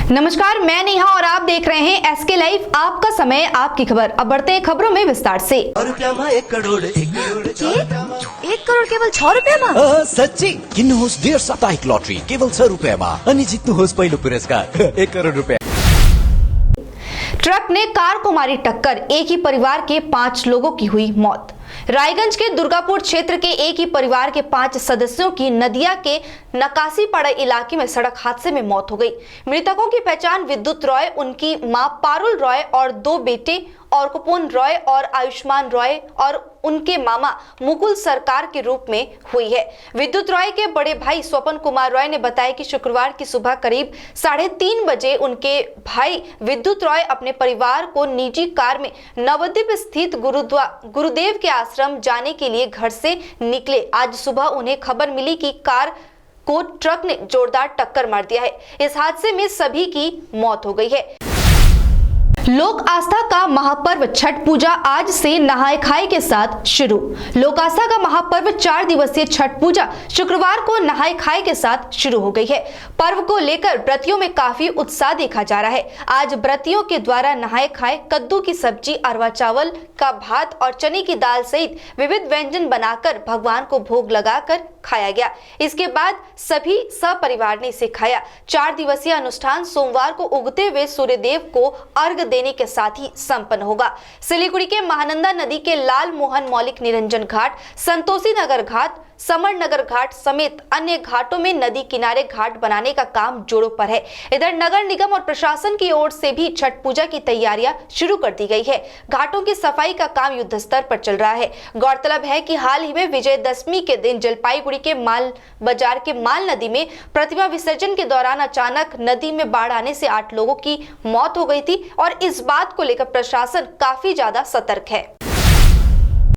नमस्कार, मैं नेहा और आप देख रहे हैं एसके लाइव, आपका समय आपकी खबर। अब बढ़ते हैं खबरों में विस्तार से। 1 करोड़ 1 करोड़ केवल 6 रुपियाँमा? साँच्चै किन्नुहोस् डेढ साप्ताहिक लटरी केवल 6 रुपियाँमा अनि जित्नुहोस् पहिलो पुरस्कार 1 करोड़ रुपया। ट्रक ने कार को मारी टक्कर, एक ही परिवार के 5 लोगों की हुई मौत। रायगंज के दुर्गापुर क्षेत्र के एक ही परिवार के 5 सदस्यों की नदिया के नकासीपाड़ा इलाके में सड़क हादसे में मौत हो गई। मृतकों की पहचान विद्युत रॉय, उनकी मां पारुल रॉय और 2 बेटे औरकुपोन रॉय और आयुष्मान रॉय और उनके मामा मुकुल सरकार के रूप में हुई है। विद्युत रॉय के बड़े भाई स्वपन कुमार रॉय ने बताया कि शुक्रवार की सुबह करीब 3:30 बजे उनके भाई विद्युत रॉय अपने परिवार को निजी कार में नवद्वीप स्थित गुरुदेव के आश्रम जाने के लिए घर से निकले। आज सुबह उन्हें खबर मिली कि कार को ट्रक ने जोरदार टक्कर मार दिया है। इस हादसे में सभी की मौत हो गई है। लोक आस्था का महापर्व छठ पूजा आज से नहाय खाए के साथ शुरू। लोक आस्था का महापर्व 4 दिवसीय छठ पूजा शुक्रवार को नहाय खाए के साथ शुरू हो गई है। पर्व को लेकर व्रतियों में काफी उत्साह देखा जा रहा है। आज व्रतियों के द्वारा नहाय खाए कद्दू की सब्जी, अरवा चावल का भात और चने की दाल सहित विविध व्यंजन बनाकर भगवान को भोग लगाकर खाया गया। इसके बाद सभी सपरिवार ने इसे खाया। 4 दिवसीय अनुष्ठान सोमवार को उगते हुए सूर्यदेव को अर्घ देने के साथ ही संपन्न होगा। सिलीगुड़ी के महानंदा नदी के लाल मोहन मौलिक निरंजन घाट, संतोषी नगर घाट, समर नगर घाट समेत अन्य घाटों में नदी किनारे घाट बनाने का काम जोरों पर है। इधर नगर निगम और प्रशासन की ओर से भी छठ पूजा की तैयारियां शुरू कर दी गई है। घाटों की सफाई का काम युद्ध स्तर पर चल रहा है। गौरतलब है कि हाल ही में विजयदशमी के दिन जलपाईगुड़ी के माल बाजार के माल नदी में प्रतिमा विसर्जन के दौरान अचानक नदी में बाढ़ आने से 8 लोगों की मौत हो गई थी और इस बात को लेकर प्रशासन काफी ज्यादा सतर्क है।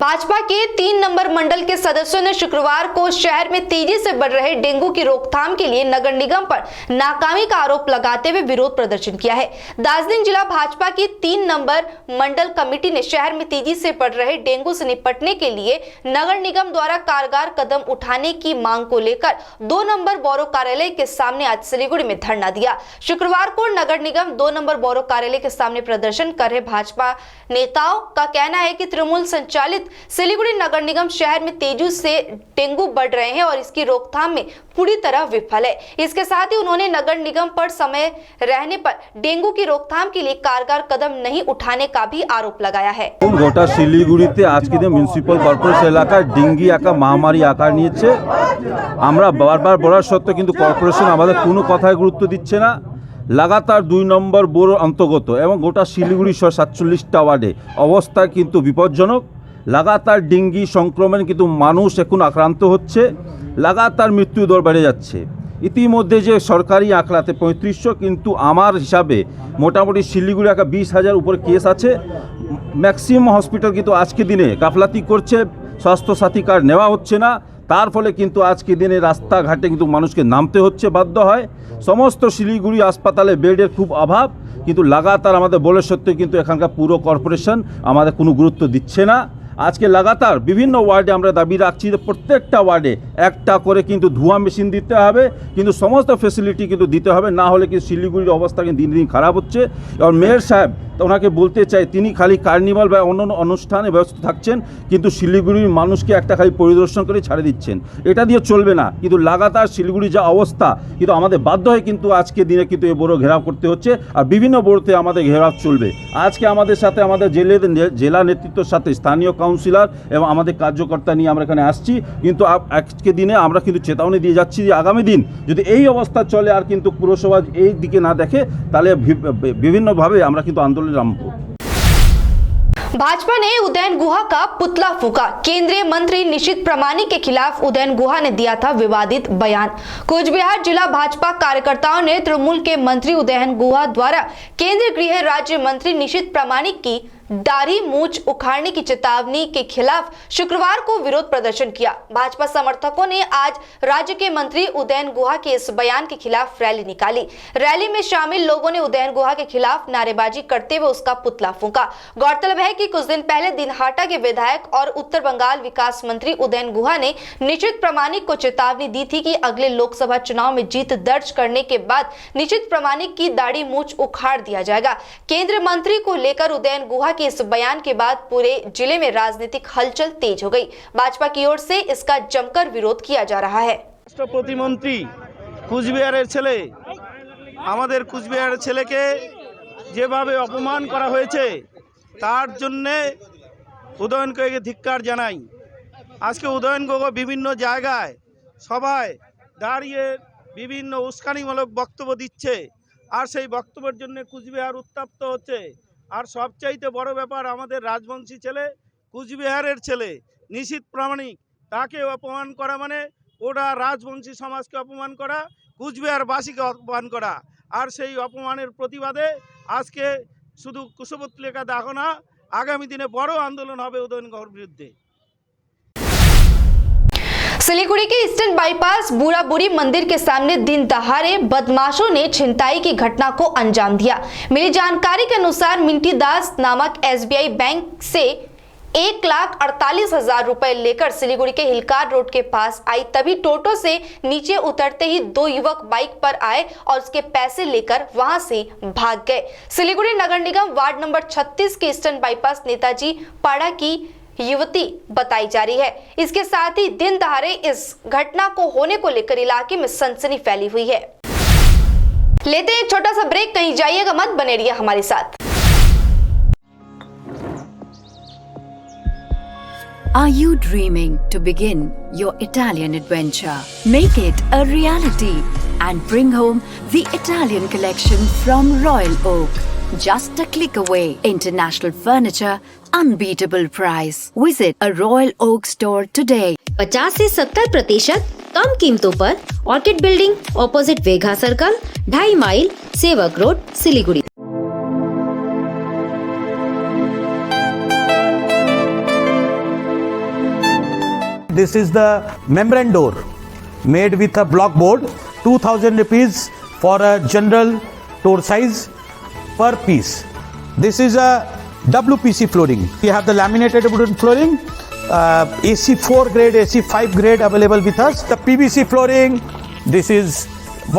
भाजपा के 3 नंबर मंडल के सदस्यों ने शुक्रवार को शहर में तेजी से बढ़ रहे डेंगू की रोकथाम के लिए नगर निगम पर नाकामी का आरोप लगाते हुए विरोध प्रदर्शन किया है। दार्जिलिंग जिला भाजपा की 3 नंबर मंडल कमेटी ने शहर में तेजी से बढ़ रहे डेंगू से निपटने के लिए नगर निगम द्वारा कारगर कदम उठाने की मांग को लेकर 2 नंबर बोरो कार्यालय के सामने आज सिलीगुड़ी में धरना दिया। शुक्रवार को नगर निगम 2 नंबर बोरो कार्यालय के सामने प्रदर्शन कर रहे भाजपा नेताओं का कहना है कि तृणमूल संचालित सिलीगुड़ी नगर निगम शहर में तेजी से डेंगू बढ़ रहे हैं और इसकी रोकथाम में पूरी तरह विफल है। इसके साथ ही उन्होंने नगर निगम पर समय रहने पर डेंगू की रोकथाम के लिए कारगर कदम नहीं उठाने का भी आरोप लगाया है। गोटा শিলিগুড়িতে আজকে দিন মিউনিসিপাল কর্পোরেশন এলাকায় ডেঙ্গি একটা মহামারী আকার নিয়েছে। আমরা বারবার বলার সত্ত্বেও কিন্তু কর্পোরেশন আমাদের কোনো কথায় গুরুত্ব দিচ্ছে না। লাগাতার 2 নম্বর বোরো অন্তর্গত এবং গোটা শিলিগুড়ি সহ 47টা ওয়ার্ডে অবস্থা কিন্তু বিপজ্জনক। লাগাতার ডেঙ্গি সংক্রমণ কিন্তু মানুষ এখন আক্রান্ত হচ্ছে, লাগাতার মৃত্যু দর বেড়ে যাচ্ছে। ইতিমধ্যে যে সরকারি আঁকড়াতে 3500, কিন্তু আমার হিসাবে মোটামুটি শিলিগুড়ি 20,000 উপরে কেস আছে। ম্যাক্সিমাম হসপিটাল কিন্তু আজকে দিনে গাফলাতি করছে, স্বাস্থ্যসাথী কার্ড নেওয়া হচ্ছে না। তার ফলে কিন্তু আজকে দিনে রাস্তাঘাটে কিন্তু মানুষকে নামতে হচ্ছে, বাধ্য হয়। সমস্ত শিলিগুড়ি হাসপাতালে বেডের খুব অভাব, কিন্তু লাগাতার আমাদের বলে সত্ত্বেও কিন্তু এখানকার পুরো কর্পোরেশন আমাদের কোনো গুরুত্ব দিচ্ছে না। আজকে লাগাতার বিভিন্ন ওয়ার্ডে আমরা দাবি রাখছি যে প্রত্যেকটা ওয়ার্ডে একটা করে কিন্তু ধোঁয়া মেশিন দিতে হবে, কিন্তু সমস্ত ফ্যাসিলিটি কিন্তু দিতে হবে, না হলে কিন্তু শিলিগুড়ির অবস্থা কিন্তু দিন দিন খারাপ হচ্ছে। আর মেয়র সাহেব ওনাকে বলতে চাই, তিনি খালি কার্নিভাল বা অন্যান্য অনুষ্ঠানে ব্যস্ত থাকছেন, কিন্তু শিলিগুড়ির মানুষকে একটা খালি পরিদর্শন করে ছাড়ে দিচ্ছেন। এটা দিয়ে চলবে না, কিন্তু লাগাতার শিলিগুড়ির যা অবস্থা কিন্তু আমাদের বাধ্য হয়ে কিন্তু আজকে দিনে কিন্তু এ বড় ঘেরাও করতে হচ্ছে আর বিভিন্ন বড়তে আমাদের ঘেরাও চলবে। আজকে আমাদের সাথে আমাদের জেলা নেতৃত্বের সাথে স্থানীয় কাউন্সিলর এবং আমাদের কার্যকর্তা নিয়ে আমরা এখানে আসছি, কিন্তু আজকে দিনে আমরা কিন্তু চেতাবনী দিয়ে যাচ্ছি যে আগামী দিন যদি এই অবস্থা চলে আর কিন্তু পুরসভা এই দিকে না দেখে, তাহলে বিভিন্নভাবে আমরা কিন্তু আন্দোलन। भाजपा ने उदयन गुहा का पुतला फूंका। केंद्रीय मंत्री निशित प्रामाणिक के खिलाफ उदयन गुहा ने दिया था विवादित बयान। कूच बिहार जिला भाजपा कार्यकर्ताओं ने तृणमूल के मंत्री उदयन गुहा द्वारा केंद्रीय गृह राज्य मंत्री निशित प्रामाणिक की दाढ़ी मूंछ उखाड़ने की चेतावनी के खिलाफ शुक्रवार को विरोध प्रदर्शन किया। भाजपा समर्थकों ने आज राज्य के मंत्री उदयन गुहा के इस बयान के खिलाफ रैली निकाली। रैली में शामिल लोगों ने उदयन गुहा के खिलाफ नारेबाजी करते हुए उसका पुतला फूंका। गौरतलब है कि कुछ दिन पहले दिनहाटा के विधायक और उत्तर बंगाल विकास मंत्री उदयन गुहा ने निश्चित प्रामाणिक को चेतावनी दी थी कि अगले लोकसभा चुनाव में जीत दर्ज करने के बाद निश्चित प्रामाणिक की दाढ़ी मूंछ उखाड़ दिया जाएगा। केंद्रीय मंत्री को लेकर उदयन गुहा के इस बयान के बाद पूरे जिले में राजनीतिक हलचल तेज हो गई। भाजपा की ओर से इसका जमकर विरोध किया जा रहा है। राष्ट्र प्रतिमंत्री কুচবিহারের ছেলে আমাদের কুচবিহারের ছেলেকে যেভাবে অপমান করা হয়েছে তার জন্য উদয়নকে ধিক্কার জানাই। আজকে উদয়নকে বিভিন্ন জায়গায় সবাই দাঁড়িয়ে বিভিন্ন উস্কানিমূলক বক্তব্য দিচ্ছে আর সেই বক্তব্যের জন্য কুচবিহার উত্তপ্ত হচ্ছে। আর সবচাইতে বড় ব্যাপার আমাদের রাজবংশী ছেলে কুচবিহারের ছেলে নিশীথ প্রামাণিক তাকে অপমান করা মানে ওটা রাজবংশী সমাজকে অপমান করা, কুচবিহারবাসীকে অপমান করা। আর সেই অপমানের প্রতিবাদে আজকে শুধু কুশপুতলিকা দেখো না, আগামী দিনে বড় আন্দোলন হবে উদয়ন গুহার বিরুদ্ধে। सिलीगुड़ी के ईस्टर्न बाईपास बूढ़ाबुरी मंदिर के सामने दिन दहाड़े बदमाशों ने छिनताई की घटना को अंजाम दिया। मिली जानकारी के अनुसार मिंटी दास नामक एसबीआई बैंक से 1,48,000 रुपए लेकर सिलीगुड़ी के हिलकार रोड के पास आई। तभी टोटो से नीचे उतरते ही दो युवक बाइक पर आए और उसके पैसे लेकर वहां से भाग गए। सिलीगुड़ी नगर निगम वार्ड नंबर 36 के ईस्टर्न बाईपास नेताजी पाड़ा की युवती बताई जा रही है। इसके साथ ही दिन दहाड़े इस घटना को होने को लेकर इलाके में सनसनी फैली हुई है। लेते हैं एक छोटा सा ब्रेक, कहीं जाइएगा मत, बने रहिए हमारे साथ। Are you dreaming to begin your Italian adventure? Make it a reality and bring home the Italian collection from Royal Oak. Just a click away. International furniture, unbeatable price. Visit a Royal Oak store today. 50 से 70% कम कीमतों पर orchid building opposite Vega circle, 2.5 mile, Sevoke road, Siliguri. This is the membrane door made with a block board, 2000 rupees for a general door size per piece. This is a WPC flooring. We have the laminated wooden flooring, AC4 grade, AC5 grade available with us. The PVC flooring, this is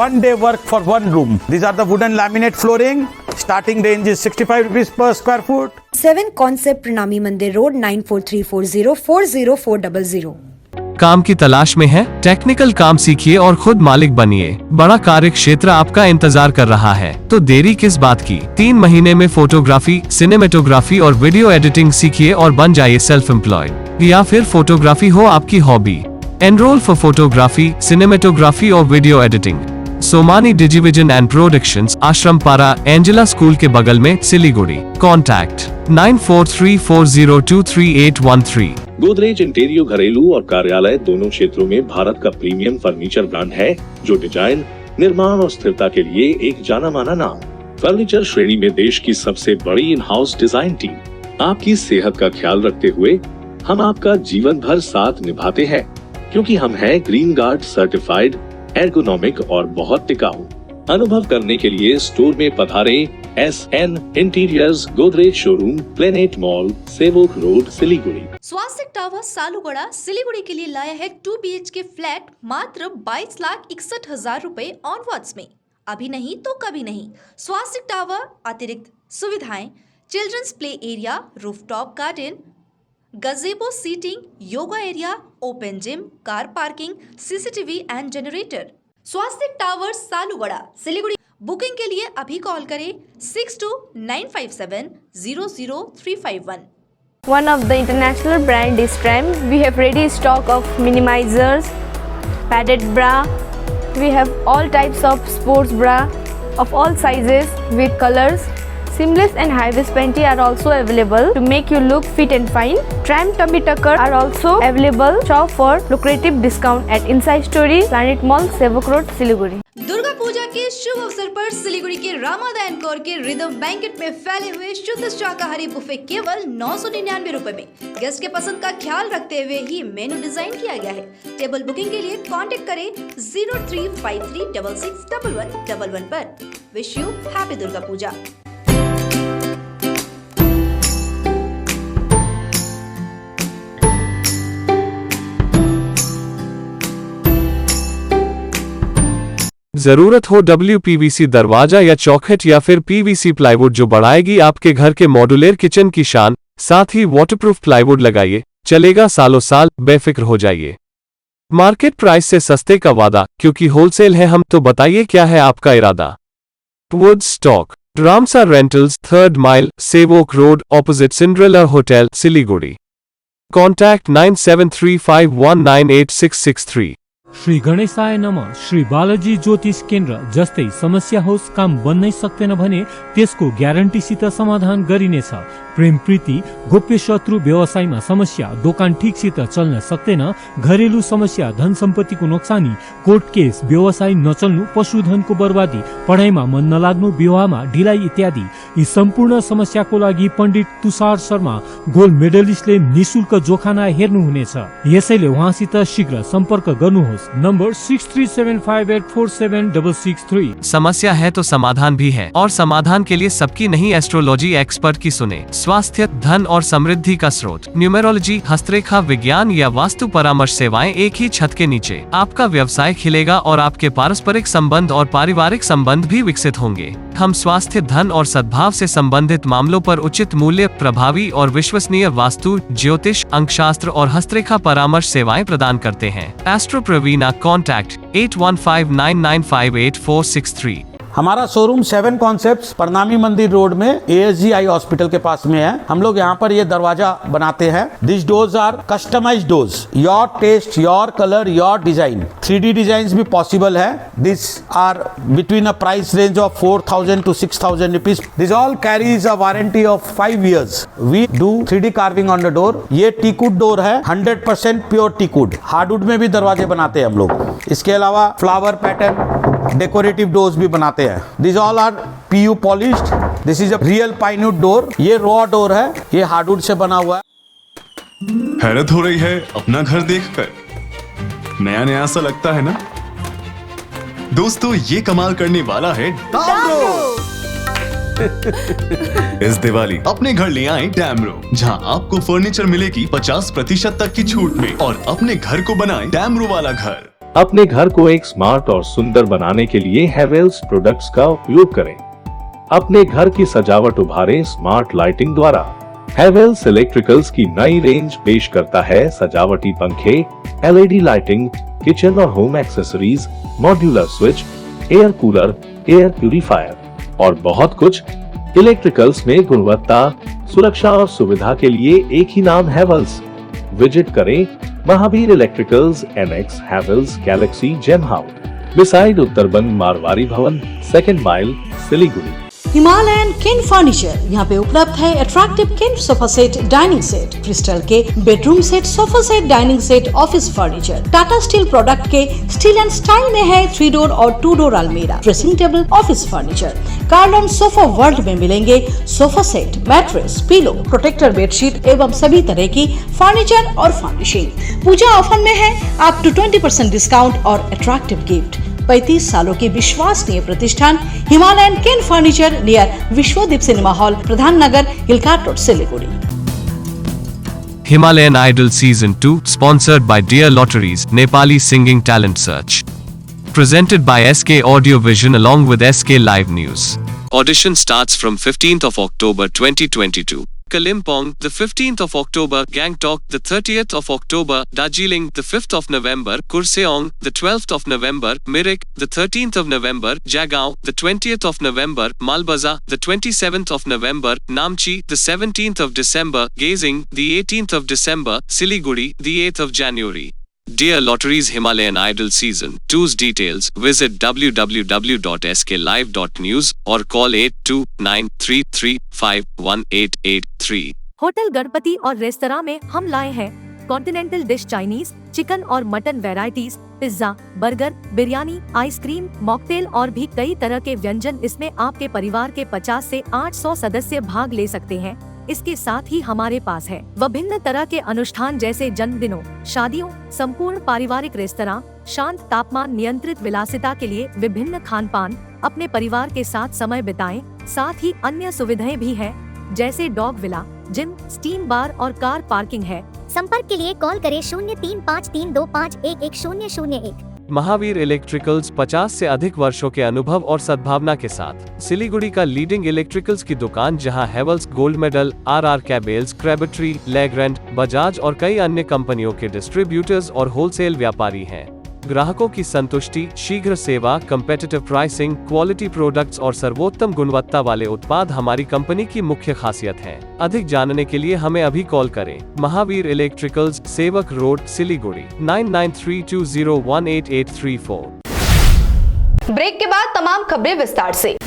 one day work for one room. These are the wooden laminate flooring. Starting range is 65 rupees per square foot. 7 Concept Pranami Mandir Road 9434040400। काम की तलाश में है? Technical काम सीखिए और खुद मालिक बनिए। बड़ा कार्य क्षेत्र आपका इंतजार कर रहा है, तो देरी किस बात की। 3 महीने में फोटोग्राफी, सिनेमेटोग्राफी और वीडियो एडिटिंग सीखिए और बन जाइए सेल्फ एम्प्लॉयड। या फिर फोटोग्राफी हो आपकी hobby. Enrol for photography, cinematography और video editing. Somani digivision and productions, Ashram Para, Angela school के बगल में, सिलीगुड़ी। कॉन्टैक्ट 9434023813। गोदरेज इंटीरियर घरेलू और कार्यालय दोनों क्षेत्रों में भारत का प्रीमियम फर्नीचर ब्रांड है, जो डिजाइन, निर्माण और स्थिरता के लिए एक जाना माना नाम। फर्नीचर श्रेणी में देश की सबसे बड़ी इन हाउस डिजाइन टीम। आपकी सेहत का ख्याल रखते हुए हम आपका जीवन भर साथ निभाते हैं, क्योंकि हम हैं ग्रीन गार्ड सर्टिफाइड, एर्गोनॉमिक और बहुत टिकाऊ। अनुभव करने के लिए स्टोर में पधारें। SN interiors, Godrej showroom, planet mall, सेवक रोड, सिलीगुड़ी। स्वास्तिक टावर सालुगड़ा सिलीगुड़ी के लिए लाया है 2 BHK फ्लैट मात्र 22,61,000 रुपए ऑनवर्ड्स में। अभी नहीं तो कभी नहीं। स्वास्तिक टावर अतिरिक्त सुविधाएं, children's play area, rooftop garden, gazebo seating, yoga area, open gym, car parking, CCTV and generator. Swastik tower Salugara Siliguri. Booking के लिए अभी कॉल करें 6295700351। One of the international brand is Trem. We have ready stock of minimizers, padded bra. We have all types of sports bra of all sizes with colors. Seamless and high-waist panty are also available to make you look fit and fine. Trem tummy tucker are also available. Shop for lucrative discount at Inside Story, Planet Mall, Sevok Road, Siliguri. Durga Puja के शुभ अवसर पर सिलीगुड़ी के Ramada encore के rhythm banquet में फैले हुए शुद्ध शाकाहारी बुफे केवल 999 रुपए में गेस्ट के पसंद का ख्याल रखते हुए ही मेनू डिजाइन किया गया है। टेबल बुकिंग के लिए कांटेक्ट करें 0353661111 पर। Wish you happy Durga Puja. जरूरत हो WPVC दरवाजा या चौखट या फिर PVC प्लाईवुड जो बढ़ाएगी आपके घर के मॉड्यूलर किचन की शान, साथ ही वाटरप्रूफ प्लाईवुड लगाइए, चलेगा सालों साल, बेफिक्र हो जाइए। मार्केट प्राइस से सस्ते का वादा, क्योंकि होलसेल है हम, तो बताइए क्या है आपका इरादा। Would stock, Ramsa rentals, 3rd mile, Sevoke road, opposite Cinderella hotel, Siliguri. Contact 9735198663। Shri गणेशाय नमः। श्री बालाजी ज्योतिष केन्द्र जस्तै समस्या होस् काम बन्नै सक्दैन भने त्यसको ग्यारेन्टीसित समाधान गरिनेछ। प्रेम प्रीति, गोप्य शत्रु, व्यवसायमा समस्या, दोकान ठिकसित चल्न सक्दैन, घरेलु समस्या, धन सम्पत्तिको नोक्सानी, कोर्ट केस, व्यवसाय नचल्नु, पशुधनको बर्बादी, पढाइमा मन नलाग्नु, विवाहमा ढिलाइ इत्यादि यी सम्पूर्ण समस्याको लागि पण्डित तुषार शर्मा गोल्ड मेडलिस्टले निशुल्क जोखाना हेर्नुहुनेछ। यसैले उहाँसित शीघ्र सम्पर्क गर्नुहोस्। नम्बर 6375847663। समस्या है तो समाधान भी है, और समाधान के लिए सबकी नहीं, एस्ट्रोलॉजी एक्सपर्ट की सुने। स्वास्थ्य, धन और समृद्धि का स्रोत, न्यूमेरोलॉजी, हस्तरेखा विज्ञान या वास्तु परामर्श सेवाएं एक ही छत के नीचे। आपका व्यवसाय खिलेगा और आपके पारस्परिक संबंध और पारिवारिक संबंध भी विकसित होंगे। हम स्वास्थ्य, धन और सद्भाव से संबंधित मामलों पर उचित मूल्य, प्रभावी और विश्वसनीय वास्तु, ज्योतिष, अंकशास्त्र और हस्तरेखा परामर्श सेवाएं प्रदान करते हैं। एस्ट्रो प्रवीणा, कॉन्टैक्ट 8159958463। हमारा शोरूम 7 कॉन्सेप्ट्स प्रणामी मंदिर रोड में ASG आई हॉस्पिटल के पास में है। हम लोग यहाँ पर ये दरवाजा बनाते हैं। This doors are customized doors, your taste, your colour, your design. 3D design भी पॉसिबल है। This are between a price range of 4000 to 6000 rupees. This all carries a warranty of 5 years। We do 3D carving on the door. ये teakwood door है, 100% pure teakwood. Hardwood में भी दरवाजे बनाते हैं हम लोग। इसके अलावा फ्लावर पैटर्न, डेकोरेटिव डोर्स भी बनाते हैं। These all are PU polished. This is a real pine wood door. ये रॉ डोर है, ये हार्डवुड से बना हुआ है। हैरत हो रही है अपना घर देखकर, नया नया सा लगता है ना दोस्तों। ये कमाल करने वाला है डैमरो। इस दिवाली अपने घर ले आए डैमरो, जहां आपको फर्नीचर मिलेगी 50% तक की छूट में, और अपने घर को बनाए डैमरो वाला घर। अपने घर को एक स्मार्ट और सुंदर बनाने के लिए हेवेल्स प्रोडक्ट्स का उपयोग करें। अपने घर की सजावट उभारें स्मार्ट लाइटिंग द्वारा। हेवेल्स इलेक्ट्रिकल्स की नई रेंज पेश करता है सजावटी पंखे, LED लाइटिंग, किचन और home accessories, modular switch, air cooler, air purifier और बहुत कुछ। इलेक्ट्रिकल्स में गुणवत्ता, सुरक्षा और सुविधा के लिए एक ही नाम हेवेल्स। विजिट करें Mahavir electricals, NX, Havells, Galaxy, gem house, beside Uttarban Marwari Bhawan, 2nd mile, Siliguri. Himalayan king furniture यहाँ पे उपलब्ध है। Attractive king sofa set, dining set, crystal के bedroom set, sofa set, dining set, office furniture. Tata steel product के स्टील एंड स्टाइल में है 3 door और 2 door अलमीरा, ड्रेसिंग टेबल, ऑफिस फर्नीचर। कार्लम सोफा वर्ल्ड में मिलेंगे sofa set, mattress, pillow, protector bedsheet एवं सभी तरह की फर्नीचर और फर्निशिंग। पूजा ऑफर में है अप टू 20% डिस्काउंट और अट्रैक्टिव गिफ्ट। 35 सालों की विश्वसनीय प्रतिष्ठान Himalayan king furniture near Vishwadeep cinema hall, Pradhan Nagar, hill cart road, Siliguri. Himalayan Idol Season 2, sponsored by Dear Lotteries, Nepali Singing Talent Search. Presented by SK Audio Vision along with SK Live News. Audition starts from 15th of October 2022. Kalimpong, the 15th of October, Gangtok, the 30th of October, Darjeeling, the 5th of November, Kurseong, the 12th of November, Mirik, the 13th of November, Jagaon, the 20th of November, Malbaza, the 27th of November, Namchi, the 17th of December, Gazing, the 18th of December, Siliguri, the 8th of January. Dear Lotteries Himalayan Idol Season 2's details, visit www.sklive.news or call 8293351883. Hotel Ganpati और restaurant में हम लाए हैं continental dish Chinese, chicken और mutton varieties, pizza, burger, biryani, ice cream, mocktail और भी कई तरह के व्यंजन। इसमें आपके परिवार के 50 से 800 सदस्य भाग ले सकते हैं। इसके साथ ही हमारे पास है विभिन्न तरह के अनुष्ठान जैसे जन्मदिनों, शादियों, संपूर्ण पारिवारिक रेस्तरां, शांत तापमान नियंत्रित विलासिता के लिए विभिन्न खान पान। अपने परिवार के साथ समय बिताएं। साथ ही अन्य सुविधाएं भी है जैसे डॉग विला, जिम, स्टीम बार और कार पार्किंग है। संपर्क के लिए कॉल करें 035325110001। महावीर इलेक्ट्रिकल्स 50 से अधिक वर्षों के अनुभव और सद्भावना के साथ सिलीगुड़ी का लीडिंग इलेक्ट्रिकल्स की दुकान, जहां Havells gold medal, RR cables, Crabtree, Legrand, Bajaj और कई अन्य कंपनियों के डिस्ट्रीब्यूटर्स और होलसेल व्यापारी हैं। ग्राहकों की संतुष्टि, शीघ्र सेवा, कम्पेटिटिव प्राइसिंग, क्वालिटी प्रोडक्ट्स और सर्वोत्तम गुणवत्ता वाले उत्पाद हमारी कंपनी की मुख्य खासियत है। अधिक जानने के लिए हमें अभी कॉल करें। महावीर इलेक्ट्रिकल्स, सेवक रोड, सिलीगुड़ी 9932018834। ब्रेक के बाद तमाम खबरें विस्तार से।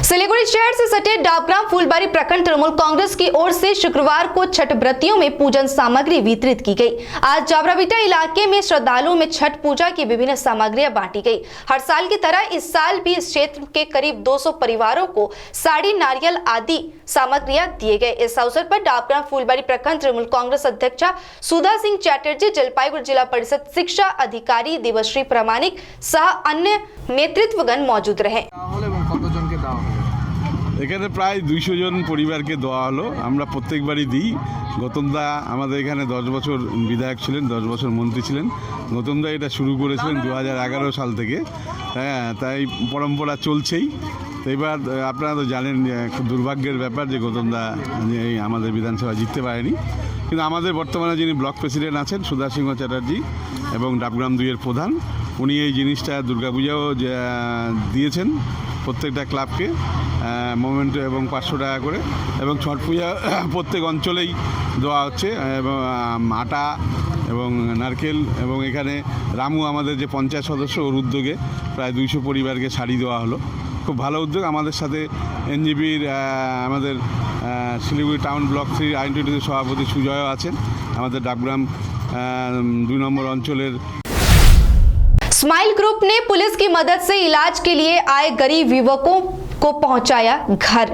सिलीगुड़ी शहर से सटे डाबग्राम फूलबारी प्रखंड तृणमूल कांग्रेस की ओर से शुक्रवार को छठ व्रतियों में पूजन सामग्री वितरित की गई। आज जाबराबिटा इलाके में श्रद्धालुओं में छठ पूजा की विभिन्न सामग्रियां बांटी गई। हर साल की तरह इस साल भी इस क्षेत्र के करीब 200 परिवारों को साड़ी, नारियल आदि सामग्रियां दिए गए। इस अवसर पर डाबग्राम फूलबारी प्रखंड तृणमूल कांग्रेस अध्यक्षा सुधा सिंह चैटर्जी, जलपाईगुड़ी जिला परिषद शिक्षा अधिकारी देवश्री प्रामाणिक सह अन्य नेतृत्वगण मौजूद रहे। এখানে প্রায় 200 জন পরিবারকে দেওয়া হলো। আমরা প্রত্যেকবারই দিই। গৌতমদা আমাদের এখানে 10 বছর বিধায়ক ছিলেন, 10 বছর মন্ত্রী ছিলেন। গৌতমদা এটা শুরু করেছিলেন 2011 সাল থেকে। হ্যাঁ, তাই পরম্পরা চলছেই। তো এবার আপনারা তো জানেন খুব দুর্ভাগ্যের ব্যাপার যে গৌতমদা আমাদের বিধানসভা জিততে পারেনি। কিন্তু আমাদের বর্তমানে যিনি ব্লক প্রেসিডেন্ট আছেন সুধা সিংহ চ্যাটার্জি এবং ডাবগ্রাম 2-এর প্রধান, উনি এই জিনিসটা দুর্গাপূজাও দিয়েছেন প্রত্যেকটা ক্লাবকে মোমেন্টো এবং 500 টাকা করে, এবং ছট পূজা প্রত্যেক অঞ্চলেই দেওয়া হচ্ছে এবং আটা এবং নারকেল, এবং এখানে রামু আমাদের যে পঞ্চায়েত সদস্য, ওর উদ্যোগে প্রায় 200 পরিবারকে শাড়ি দেওয়া হলো। খুব ভালো উদ্যোগ। আমাদের সাথে এনজিপির আমাদের শিলিগুড়ি টাউন ব্লক 3 আইনটিটির সভাপতি সুজয় আছেন, আমাদের ডাবগ্রাম 2 নম্বর অঞ্চলের। स्माइल ग्रुप ने पुलिस की मदद से इलाज के लिए आए गरीब युवकों को पहुंचाया घर।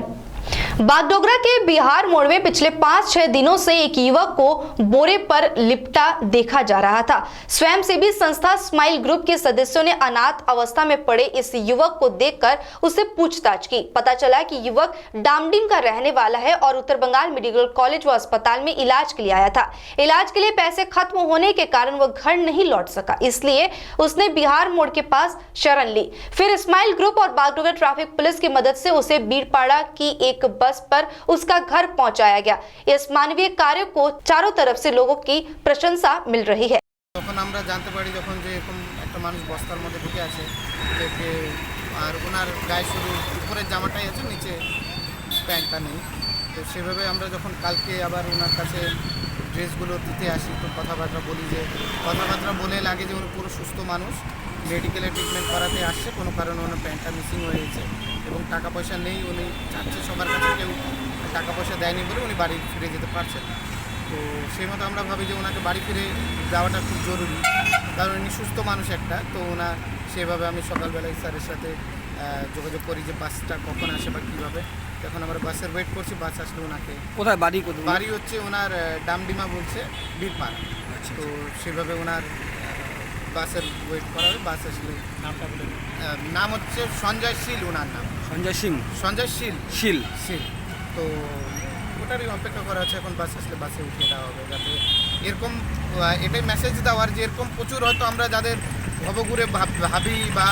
बागडोगरा के बिहार मोड़ में पिछले 5-6 दिनों से एक युवक को बोरे पर लिपटा देखा जा रहा था। स्वयंसेवी संस्था स्माइल ग्रुप के सदस्यों ने अनाथ अवस्था में पड़े इस युवक को देखकर उससे पूछताछ की। पता चला कि युवक डामडिम का रहने वाला है और उत्तर बंगाल मेडिकल कॉलेज व अस्पताल में इलाज के लिए आया था। इलाज के लिए पैसे खत्म होने के कारण वह घर नहीं लौट सका, इसलिए उसने बिहार मोड़ के पास शरण ली। फिर स्माइल ग्रुप और बागडोगरा ट्रैफिक पुलिस की मदद से उसे बीरपाड़ा की एक बस पर उसका घर पहुंचाया गया। इस मानवीय कार्य को चारों तरफ से लोगों की प्रशंसा मिल रही है। তখন আমরা জানতে পারি যখন যে এরকম একটা মানুষ বস্তার মধ্যে ঢুকে আছে, আর ওনার গায়ে শুধু উপরের জামাটাই আছে, নিচে প্যান্টটা নেই। তো সেভাবে আমরা যখন কালকে আবার ওনার কাছে ড্রেসগুলো দিতে আসি, তো কথাবার্তা বলে লাগে যে উনি পুরো সুস্থ মানুষ, মেডিকেলে ট্রিটমেন্ট করাতে আসছে, কোনো কারণে ওনার প্যান্টটা মিসিং হয়ে গেছে এবং টাকা পয়সা নেই। উনি চাচ্ছে সবার কাছে, কেউ টাকা পয়সা দেয়নি বলে উনি বাড়ি ফিরে যেতে পারছেন। তো সেই মতো আমরা ভাবি যে ওনাকে বাড়ি ফিরে যাওয়াটা খুব জরুরি, কারণ উনি সুস্থ মানুষ একটা। তো ওনার সেভাবে আমি সকালবেলায় স্যারের সাথে যোগাযোগ করি যে বাসটা কখন আসে বা কীভাবে। তখন আমরা বাসের ওয়েট করছি, বাস আসলে ওনাকে কোথায় বাড়ি বাড়ি হচ্ছে ওনার ডামডিমা বলছে বীরপাড়া। তো সেভাবে ওনার বাসের ওয়েট করা হবে। বাস আসলে নামটা বলে, নাম হচ্ছে সঞ্জয় শীল, ওনার নাম সঞ্জয় শীল। তো ওটারই অপেক্ষা করা হচ্ছে, এখন বাস আসলে বাসে উঠিয়ে দেওয়া হবে, যাতে এরকম এটাই মেসেজ দেওয়ার যে এরকম প্রচুর হয়তো আমরা যাদের ভবঘুরে ভাবি বা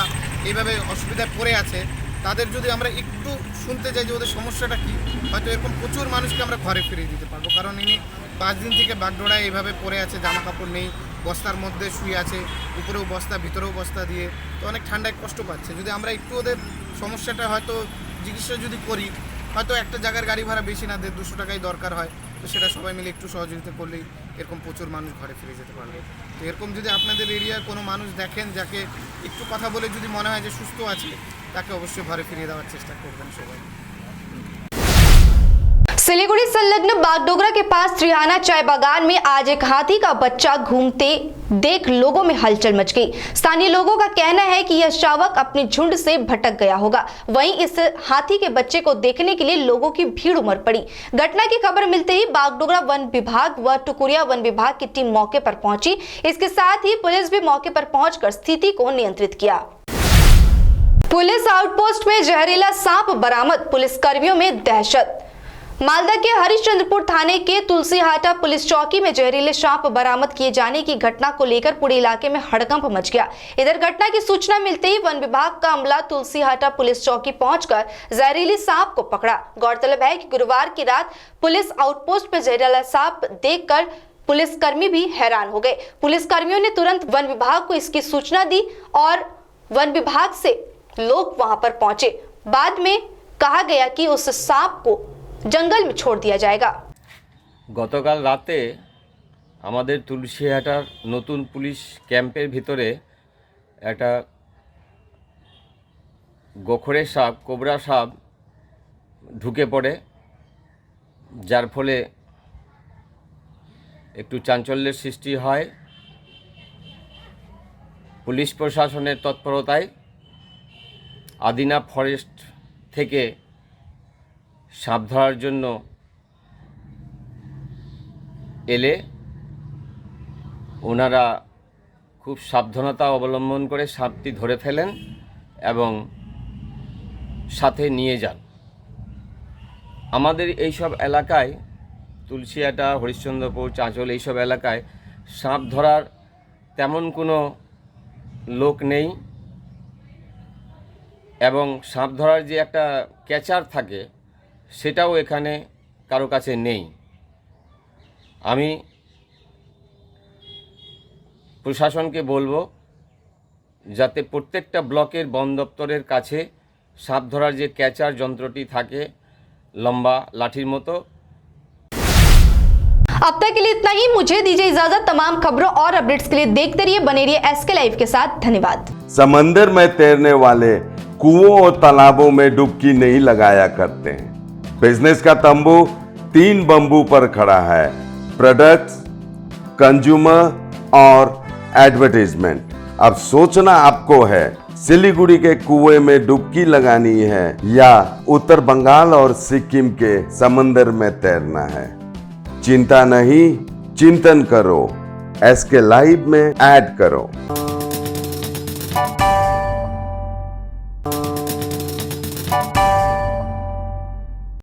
এইভাবে অসুবিধায় পড়ে আছে, তাদের যদি আমরা একটু শুনতে চাই যে ওদের সমস্যাটা কী, হয়তো এরকম প্রচুর মানুষকে আমরা ঘরে ফিরিয়ে দিতে পারবো। কারণ ইনি 5 দিন থেকে বাগডোরায় এইভাবে পড়ে আছে, জামা কাপড় নেই, বস্তার মধ্যে শুয়ে আছে, উপরেও বস্তা ভিতরেও বস্তা দিয়ে, তো অনেক ঠান্ডায় কষ্ট পাচ্ছে। যদি আমরা একটু ওদের সমস্যাটা হয়তো চিকিৎসা যদি করি, হয়তো একটা জায়গার গাড়ি ভাড়া বেশি না, 150-200 টাকাই দরকার হয়, তো সেটা সবাই মিলে একটু সহযোগিতা করলেই এরকম প্রচুর মানুষ ঘরে ফিরে যেতে পারবে। তো এরকম যদি আপনাদের এরিয়ার কোনো মানুষ দেখেন, যাকে একটু কথা বলে যদি মনে হয় যে সুস্থ আছে, তাকে অবশ্যই ঘরে ফিরিয়ে দেওয়ার চেষ্টা করবেন সবাই। सिलीगुड़ी संलग्न बागडोगरा के पास त्रिहाना चाय बागान में आज एक हाथी का बच्चा घूमते देख लोगों में हलचल मच गई। स्थानीय लोगों का कहना है कि यह शावक अपने झुंड से भटक गया होगा। वहीं इस हाथी के बच्चे को देखने के लिए लोगों की भीड़ उमड़ पड़ी। घटना की खबर मिलते ही बागडोगरा वन विभाग व टुकुरिया वन विभाग की टीम मौके पर पहुंची। इसके साथ ही पुलिस भी मौके पर पहुंचकर स्थिति को नियंत्रित किया। पुलिस आउटपोस्ट में जहरीला सांप बरामद, पुलिसकर्मियों में दहशत। मालदा के हरिश्चंद्रपुर थाने के तुलसीहाटा पुलिस चौकी में जहरीले सांप बरामद किए जाने की घटना को लेकर पूरे इलाके में हड़कंप मच गया। इधर घटना की सूचना मिलते ही वन विभाग का अमला तुलसीहाटा पुलिस चौकी पहुंचकर जहरीले सांप को पकड़ा। गौरतलब है कि गुरुवार की रात पुलिस आउटपोस्ट पर जहरीला सांप देखकर पुलिसकर्मी भी हैरान हो गए। पुलिसकर्मियों ने तुरंत वन विभाग को इसकी सूचना दी और वन विभाग से लोग वहां पर पहुंचे। बाद में कहा गया कि उस सांप को जंगल में छोड़ दिया जाएगा। গতকাল রাতে আমাদের তুলসীহাটার নতুন পুলিশ ক্যাম্পের ভিতরে একটা গোখরে সাপ, কোবরা সাপ ঢুকে পড়ে, যার ফলে একটু চাঞ্চল্যের সৃষ্টি হয়। পুলিশ প্রশাসনের তৎপরতায় আদিনা ফরেস্ট থেকে সাপ ধরার জন্য এলে ওনারা খুব সাবধানতা অবলম্বন করে সাপটি ধরে ফেলেন এবং সাথে নিয়ে যান। আমাদের এইসব এলাকায় তুলসীহাটা, হরিশ্চন্দ্রপুর, চাঁচল এইসব এলাকায় সাপ ধরার তেমন কোনো লোক নেই এবং সাপ ধরার যে একটা ক্যাচার থাকে সেটাও এখানে কারো কাছে নেই। আমি প্রশাসনকে বলবো যাতে প্রত্যেকটা ব্লকের বন দপ্তরের কাছে সাপ ধরার যে ক্যাচার যন্ত্রটি থাকে লম্বা লাঠির মতো। अब तक के लिए इतना ही। मुझे दीजिए इजाजत। तमाम खबरों और अपडेट्स के लिए देखते रहिए, बने रहिए एसके लाइव के साथ। धन्यवाद। समंदर में तैरने वाले कुओं और तालाबों में डुबकी नहीं लगाया करते हैं। बिजनेस का तंबू 3 बंबू पर खड़ा है। प्रोडक्ट्स, कंज्यूमर और एडवर्टाइजमेंट। अब सोचना आपको है सिलीगुड़ी के कुएं में डुबकी लगानी है या उत्तर बंगाल और सिक्किम के समंदर में तैरना है। चिंता नहीं, चिंतन करो, एसके लाइव में ऐड करो।